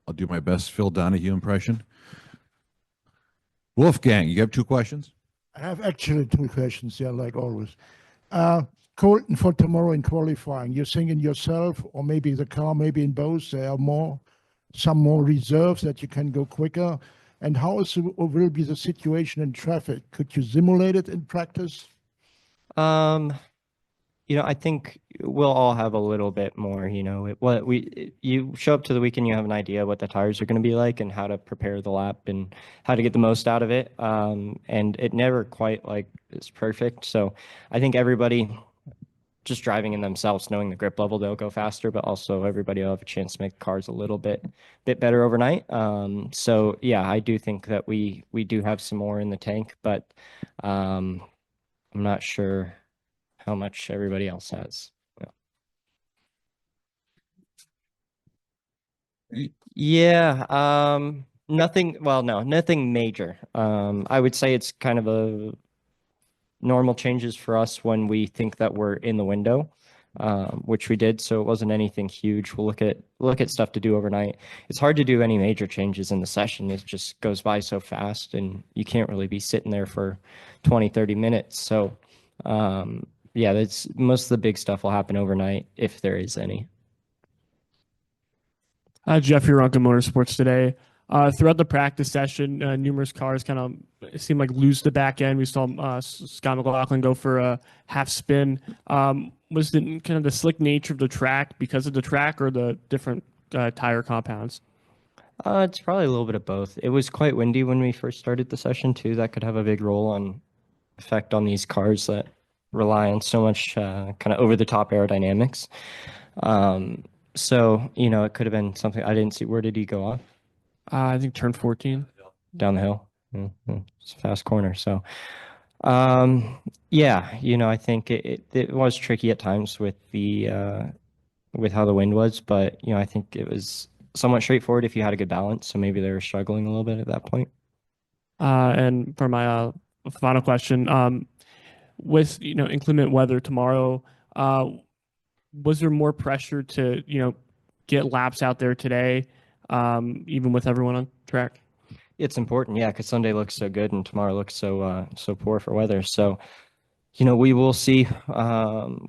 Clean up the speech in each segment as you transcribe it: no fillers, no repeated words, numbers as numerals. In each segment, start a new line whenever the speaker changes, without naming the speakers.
I'll do my best Phil Donahue impression. Wolfgang, you have two questions?
I have actually two questions, yeah, like always. Uh, Colton, for tomorrow in qualifying, you're thinking yourself, or maybe the car, maybe in both, there are some more reserves that you can go quicker. And how will be the situation in traffic? Could you simulate it in practice?
Um, I think we'll all have a little bit more, you show up to the weekend, you have an idea what the tires are going to be like and how to prepare the lap and how to get the most out of it. And it never quite like is perfect. So I think everybody just driving in themselves, knowing the grip level, they'll go faster, but also everybody will have a chance to make the cars a little bit better overnight. So yeah, I do think that we do have some more in the tank, but I'm not sure how much everybody else has. Yeah, nothing, well, no, nothing major. I would say it's kind of a normal changes for us when we think that we're in the window, which we did. So it wasn't anything huge. We'll look at stuff to do overnight. It's hard to do any major changes in the session. It just goes by so fast and you can't really be sitting there for 20, 30 minutes. So, yeah, that's most of the big stuff will happen overnight if there is any.
Jeffrey Runka Motorsports today. Throughout the practice session, numerous cars kind of seemed like lose the back end. We saw Scott McLaughlin go for a half spin. Was it kind of the slick nature of the track because of the track or the different tire compounds?
It's probably a little bit of both. It was quite windy when we first started the session too. That could have a big role on effect on these cars that rely on so much kind of over the top aerodynamics. So, it could have been something I didn't see. Where did he go off?
I think turn 14.
Down the hill. It's a fast corner. So, yeah, I think it was tricky at times with with how the wind was, but, I think it was somewhat straightforward if you had a good balance. So maybe they were struggling a little bit at that point.
And for my final question, with, inclement weather tomorrow, was there more pressure to, get laps out there today, even with everyone on track?
It's important, yeah, because Sunday looks so good and tomorrow looks so poor for weather. So, we will see.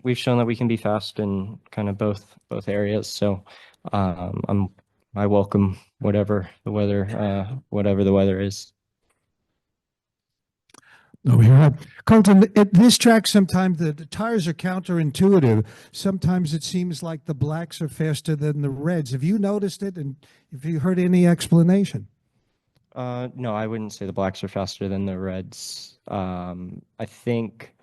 We've shown that we can be fast in kind of both areas. So, I welcome whatever the weather is.
Oh, yeah. Colton, at this track, sometimes the tires are counterintuitive. Sometimes it seems like the blacks are faster than the reds. Have you noticed it? And have you heard any explanation?
No, I wouldn't say the blacks are faster than the reds. I think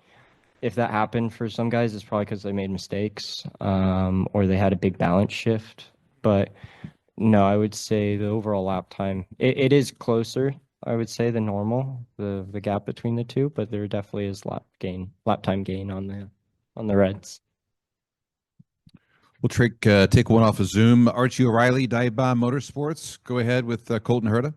if that happened for some guys, it's probably because they made mistakes, or they had a big balance shift. But no, I would say the overall lap time, it is closer, I would say, than normal, the gap between the two, but there definitely is lap time gain on the reds.
We'll take one off of Zoom. Archie O'Reilly, Barber Motorsports. Go ahead with Colton Herta.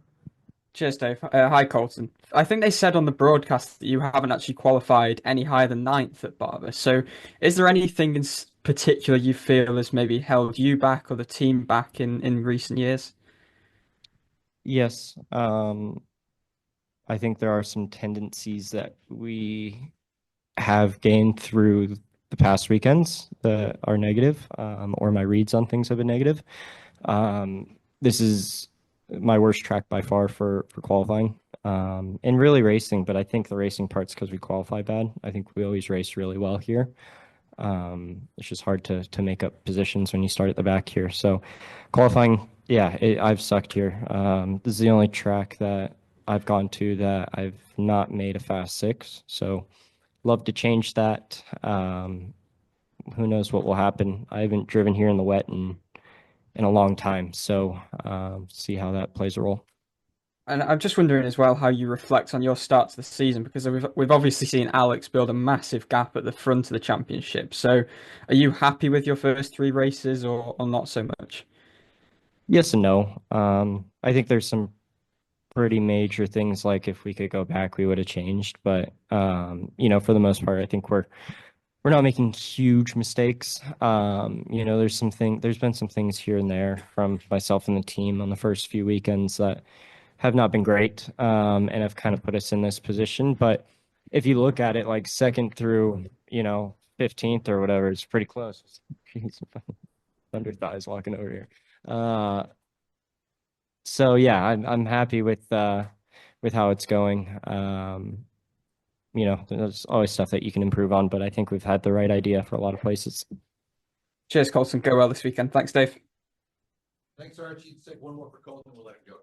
Cheers, Dave. Hi, Colton. I think they said on the broadcast that you haven't actually qualified any higher than ninth at Barber. So is there anything in particular you feel has maybe held you back or the team back in recent years?
Yes. I think there are some tendencies that we have gained through the past weekends that are negative, or my reads on things have been negative. This is my worst track by far for qualifying, and really racing, but I think the racing part's because we qualify bad. I think we always race really well here. It's just hard to make up positions when you start at the back here. So qualifying, yeah, I've sucked here. This is the only track that I've gone to that I've not made a fast six. So love to change that. Who knows what will happen? I haven't driven here in the wet in a long time. So see how that plays a role.
And I'm just wondering as well how you reflect on your start to the season, because we've obviously seen Alex build a massive gap at the front of the championship. So are you happy with your first three races or not so much?
Yes and no. I think there's some pretty major things, like if we could go back, we would have changed. But for the most part, I think we're we're not making huge mistakes. There's been some things here and there from myself and the team on the first few weekends that have not been great, and have kind of put us in this position. But if you look at it, like second through, 15th or whatever, it's pretty close. Jeez, thunder thighs walking over here. So yeah, I'm happy with how it's going. There's always stuff that you can improve on, but I think we've had the right idea for a lot of places.
Cheers, Colton. Go well this weekend. Thanks, Dave.
Thanks, Archie. Let's take one more for Colton. We'll let it go.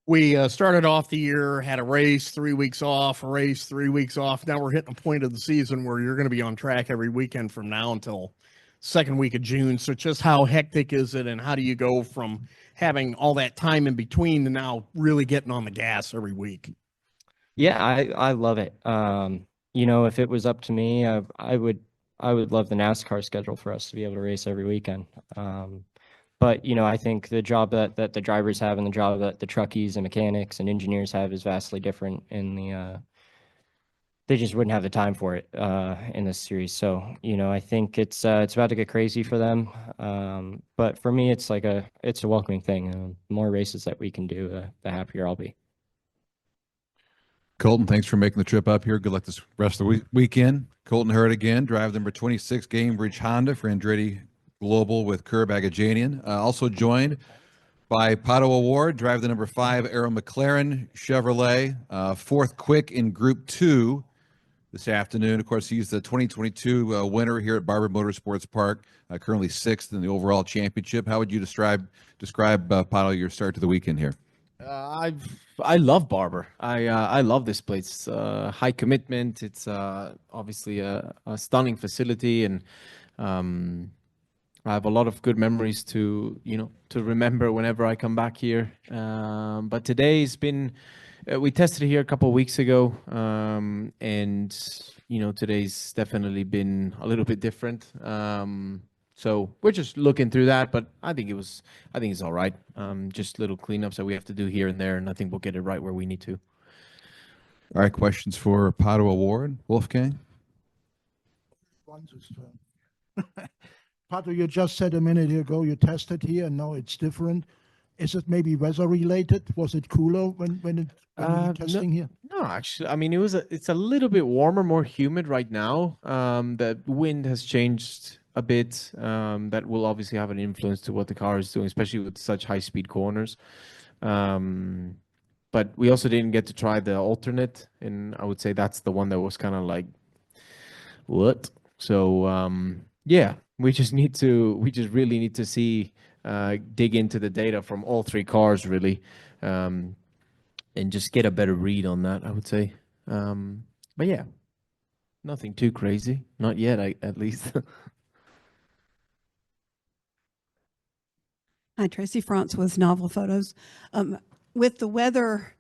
We started off the year, had a race, 3 weeks off, a race, 3 weeks off. Now we're hitting a point of the season where you're going to be on track every weekend from now until second week of June. So just how hectic is it, and how do you go from having all that time in between to now really getting on the gas every week?
Yeah, I love it. If it was up to me, I would love the NASCAR schedule for us to be able to race every weekend. But I think the job that the drivers have and the job that the truckies and mechanics and engineers have is vastly different. They just wouldn't have the time for it in this series. So I think it's about to get crazy for them. But for me, it's a welcoming thing. The more races that we can do, the happier I'll be.
Colton, thanks for making the trip up here. Good luck this rest of the weekend. Colton Herta again, drive number 26 Gamebridge Honda for Andretti Global with Kerb Agajanian. Also joined by Pato Award, drive the number 5 Arrow McLaren Chevrolet, fourth quick in Group 2 this afternoon. Of course, he's the 2022 winner here at Barber Motorsports Park, currently 6th in the overall championship. How would you describe Pato, your start to the weekend here?
I love Barber. I love this place. High commitment. It's obviously a stunning facility, and I have a lot of good memories to remember whenever I come back here. But today's been we tested it here a couple of weeks ago, and today's definitely been a little bit different. So we're just looking through that, but I think it's all right. Just little cleanups that we have to do here and there, and I think we'll get it right where we need to.
All right, questions for Pato Award, Wolfgang?
Pato, you just said a minute ago you tested here, and now it's different. Is it maybe weather related? Was it cooler when you were testing here?
No, actually, I mean it's a little bit warmer, more humid right now. The wind has changed a bit. That will obviously have an influence to what the car is doing, especially with such high-speed corners. But we also didn't get to try the alternate, and I would say that's the one that was kind of like, what? So yeah, we just really need to see, dig into the data from all 3 cars really, and just get a better read on that, I would say. But yeah, nothing too crazy, not yet, at least.
Hi, Tracy France with Novel Photos. With the weather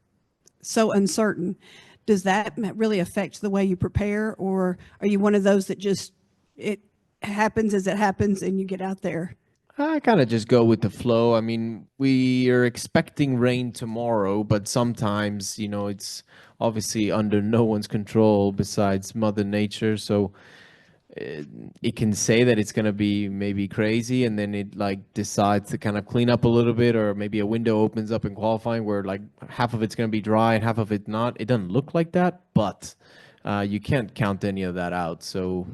so uncertain, does that really affect the way you prepare, or are you one of those that just, it happens as it happens and you get out there?
I kind of just go with the flow. I mean, we are expecting rain tomorrow, but sometimes, it's obviously under no one's control besides Mother Nature. So it can say that it's going to be maybe crazy, and then it decides to kind of clean up a little bit, or maybe a window opens up in qualifying where half of it's going to be dry and half of it not. It doesn't look like that, but you can't count any of that out. So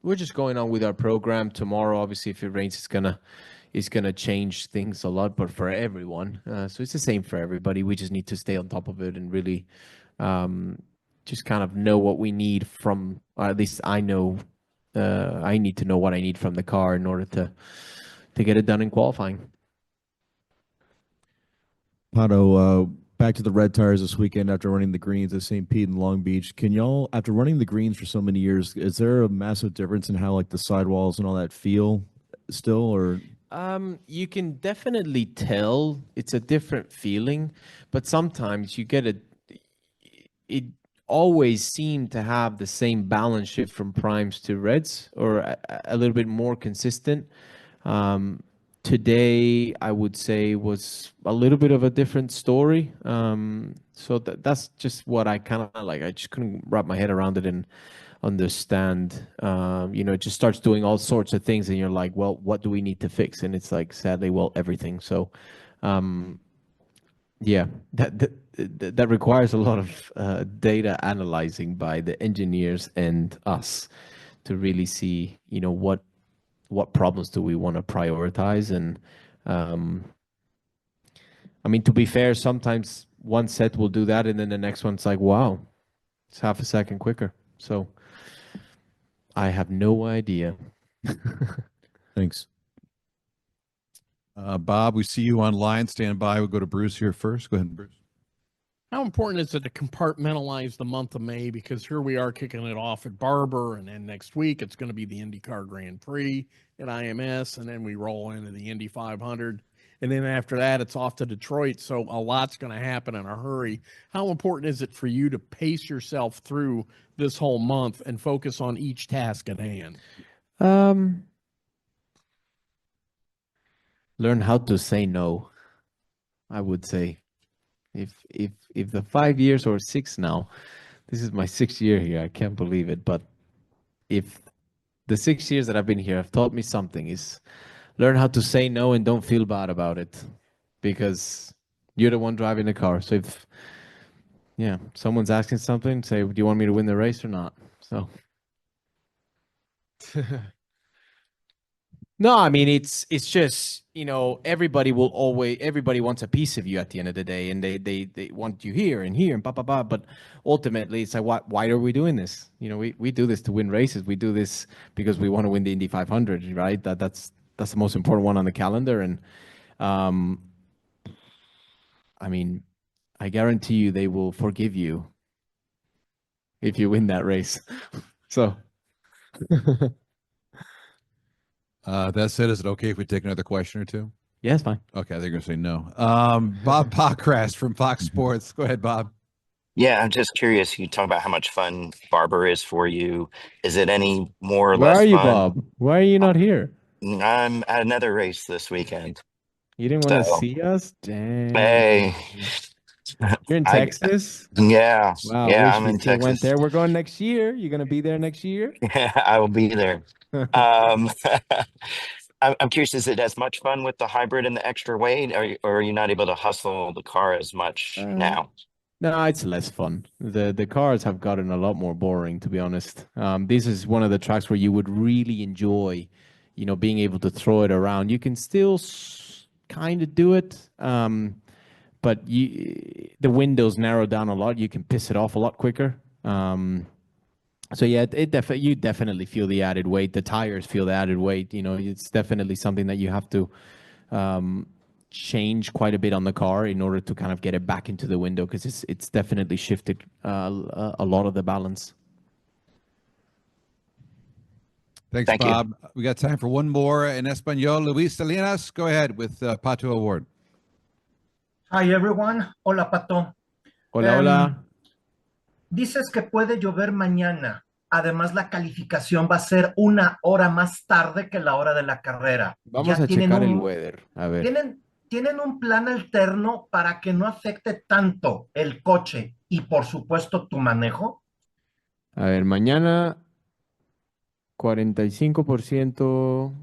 we're just going on with our program. Tomorrow, obviously, if it rains, it's gonna change things a lot, but for everyone. So it's the same for everybody. We just need to stay on top of it and really just kind of know what we need from, or at least I know, I need to know what I need from the car in order to get it done in qualifying.
Pato, back to the red tires this weekend after running the greens at St. Pete and Long Beach. Can y'all, after running the greens for so many years, is there a massive difference in how the sidewalls and all that feel still, or?
You can definitely tell it's a different feeling, but sometimes you get it always seemed to have the same balance shift from primes to reds, or a little bit more consistent. Today, I would say, was a little bit of a different story. So that's just what I kind of like. I just couldn't wrap my head around it, and understand. It just starts doing all sorts of things, and you're like, well, what do we need to fix? And it's like, sadly, well, everything. So, yeah, that requires a lot of data analyzing by the engineers and us to really see, what problems do we want to prioritize. And I mean, to be fair, sometimes one set will do that, and then the next one's like, wow, it's half a second quicker. So I have no idea.
Thanks.
Bob, we see you online. Stand by. We'll go to Bruce here first. Go ahead, Bruce.
How important is it to compartmentalize the month of May? Because here we are kicking it off at Barber, and then next week it's going to be the INDYCAR Grand Prix at IMS, and then we roll into the Indy 500. And then after that, it's off to Detroit. So a lot's going to happen in a hurry. How important is it for you to pace yourself through this whole month and focus on each task at hand?
Learn how to say no, I would say. If the 5 years or 6 now, this is my 6th year here, I can't believe it. But if the 6 years that I've been here have taught me something, is learn how to say no and don't feel bad about it, because you're the one driving the car. So if someone's asking something, say, do you want me to win the race or not? So no, I mean, it's just, everybody wants a piece of you at the end of the day, and they want you here and here and blah, blah, blah. But ultimately, it's like, why are we doing this? We do this to win races. We do this because we want to win the Indy 500, right? That's the most important one on the calendar. And I mean, I guarantee you they will forgive you if you win that race. So
That said, is it okay if we take another question or two?
yeah, it's fine.
Okay, they're going to say no. Bob Pockrast from Fox Sports. Go ahead, Bob.
Yeah, I'm just curious. You talk about how much fun Barber is for you. Is it any more or
Where
less
are you,
fun?
Bob? Why are you not here?
I'm at another race this weekend.
You didn't want to
So,
see us? Damn.
hey,
You're in
I,
Texas?
yeah,
Wow,
yeah,
wish
I'm
we
in
still went
Texas.
there. We're going next year. You're gonna be there next year?
Yeah, I will be there. Um, I'm curious, is it as much fun with the hybrid and the extra weight, or are you not able to hustle the car as much now?
No, it's less fun. The cars have gotten a lot more boring, to be honest. This is one of the tracks where you would really enjoy, being able to throw it around. You can still kind of do it, but the windows narrow down a lot. You can piss it off a lot quicker. So yeah, you definitely feel the added weight. The tires feel the added weight. It's definitely something that you have to change quite a bit on the car in order to kind of get it back into the window, because it's definitely shifted a lot of the balance.
Thanks,
Thank you.
Bob. We got time for one more in Espanol. Luis Salinas, go ahead with Pato Award.
Hi everyone. Hola Pato.
Hola, hola.
Dices que puede llover mañana. Además, la calificación va a ser 1 hora más tarde que la hora de la carrera.
Vamos
¿Ya
a checar el weather. A ver.
tienen un plan alterno para que no afecte tanto el coche y, por supuesto, tu manejo?
A ver, mañana 45%,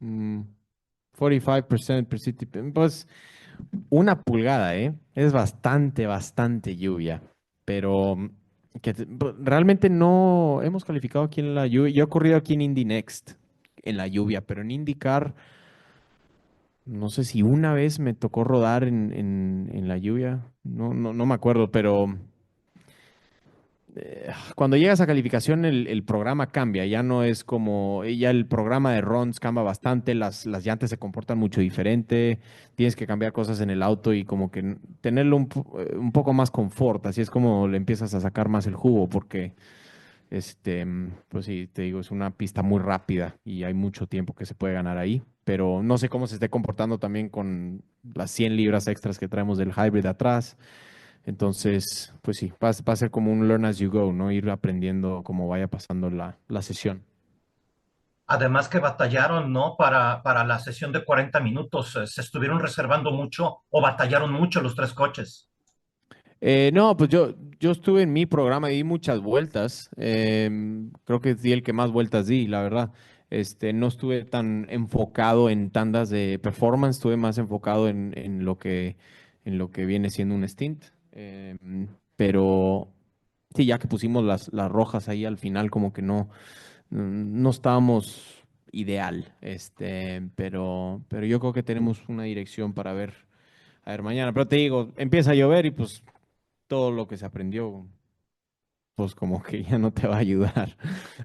45% precipitation. Pues 1 pulgada, ¿eh? Es bastante lluvia. Pero realmente no hemos calificado aquí en la lluvia. Yo he corrido aquí en Indy Next en la lluvia, pero en INDYCAR no sé si una vez me tocó rodar en la lluvia. No me acuerdo, pero cuando llegas a calificación el programa cambia. Ya no es como, ya el programa de runs cambia bastante, las llantas se comportan mucho diferente, tienes que cambiar cosas en el auto y como que tenerlo un poco más confort. Así es como le empiezas a sacar más el jugo, porque pues sí, te digo, es una pista muy rápida y hay mucho tiempo que se puede ganar ahí, pero no sé cómo se esté comportando también con las 100 libras extras que traemos del hybrid atrás. Entonces, pues sí, va a ser como un learn as you go, ¿no? Ir aprendiendo cómo vaya pasando la sesión.
Además que batallaron, ¿no? Para la sesión de 40 minutos. Se estuvieron reservando mucho o batallaron mucho los 3 coches.
No, pues yo estuve en mi programa y di muchas vueltas. Creo que di el que más vueltas di, la verdad. No estuve tan enfocado en tandas de performance, estuve más enfocado en lo que viene siendo un stint. Pero sí, ya que pusimos las rojas ahí al final, como que no estábamos ideal. Pero yo creo que tenemos una dirección para ver. A ver, mañana, pero te digo, empieza a llover y pues todo lo que se aprendió, pues como que ya no te va a ayudar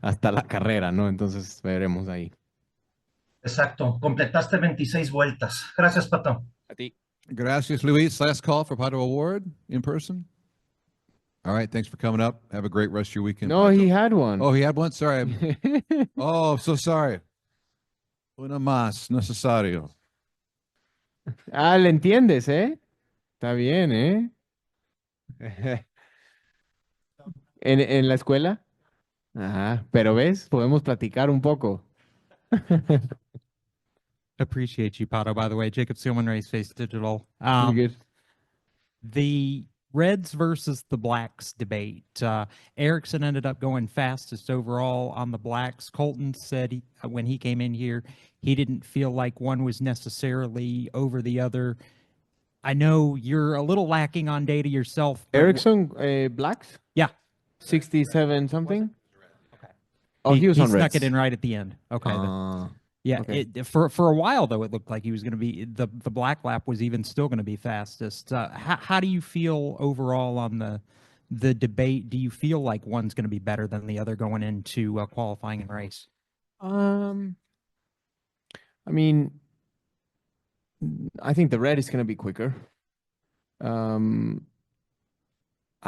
hasta la carrera, ¿no? Entonces veremos ahí.
Exacto, completaste 26 vueltas. Gracias, Pato.
A ti.
Gracias, Luis. Last call for Pato Award in person. All right. Thanks for coming up. Have a great rest of your weekend.
No,
Pato.
he had one.
Oh, he had one? Sorry. Oh, I'm so sorry. Una más necesario.
Ah, ¿le entiendes, eh? Está bien, ¿eh? ¿En la escuela? Ajá, pero ves, podemos platicar un poco.
Appreciate you, Pato. By the way, Jacob Seelman, Race Face Digital.
You're good.
The Reds versus the Blacks debate. Erickson ended up going fastest overall on the Blacks. Colton said when he came in here, he didn't feel like one was necessarily over the other. I know you're a little lacking on data yourself. but
Ericsson, Blacks?
Yeah.
67 something?
Okay.
Oh, he was on
snuck
Reds.
it in right at the end. Okay. Yeah,
okay.
For a while though, it looked like he was going to be the black lap was even still going to be fastest. How do you feel overall on the debate? Do you feel like one's going to be better than the other going into qualifying and race?
I mean, I think the red is going to be quicker. I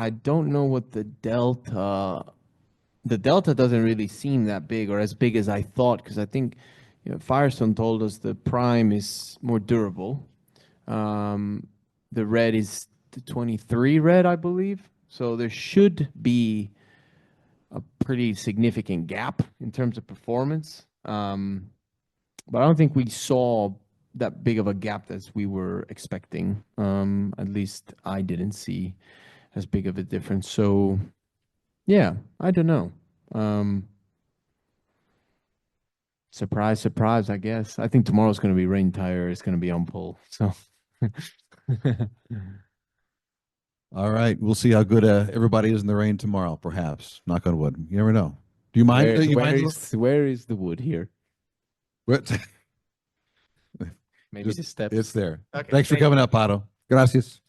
don't know what the delta doesn't really seem that big or as big as I thought, because I think Firestone told us the prime is more durable. The red is the 23 red, I believe. So there should be a pretty significant gap in terms of performance. But I don't think we saw that big of a gap as we were expecting. At least I didn't see as big of a difference. So yeah, I don't know. Surprise, surprise, I guess. I think tomorrow's going to be rain tire. It's going to be on pole. So
All right. We'll see how good everybody is in the rain tomorrow, perhaps. Knock on wood. You never know. Do you mind?
where is the wood here?
What?
Maybe the steps.
It's there.
Okay,
Thanks for
thank you.
coming up, Pato. Gracias.